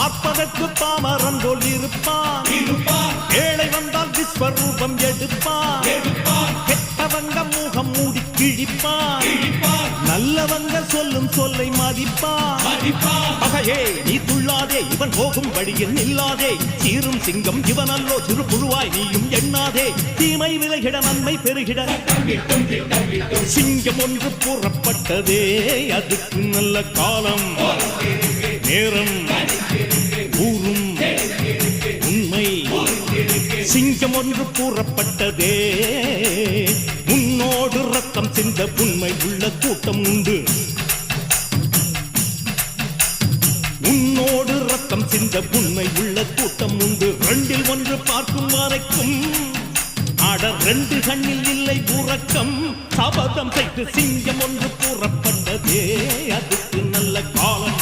பார்ப்பதற்கு பாமரன் போல் இருப்பான். ஏழை வந்தால் விஸ்வரூபம் எடுப்பான். கெட்டவங்க முகம் மூடி கிழிப்பான். நல்லவங்க சொல்லும் சொல்லை மதிப்பான். பகையே நீ துள்ளாதே, இவன் போகும் வழியில் நில்லாதே. சீரும் சிங்கம் இவன் அல்லோ, சிறு புழுவாய் நீயும் எண்ணாதே. தீமை விலகிட நன்மை பெருகிட சிங்கம் ஒன்று கூறப்பட்டதே, அதுக்கு நல்ல காலம் நேரம் கூறும் உண்மை. சிங்கம் ஒன்று கூறப்பட்டதே, முன்னோடு ரத்தம் சிந்த உண்மை உள்ள கூட்டம் உண்டு. உன்னோடு ரத்தம் சிந்த உண்மை உள்ள கூட்டம் உண்டு. ரெண்டில் ஒன்று பார்க்கும் வரைக்கும் ஆட ரெண்டு கண்ணில் இல்லை உறக்கம். சபதம் செய்து சிங்கம் ஒன்று கூறப்பட்டதே, அதுக்கு நல்ல காலம்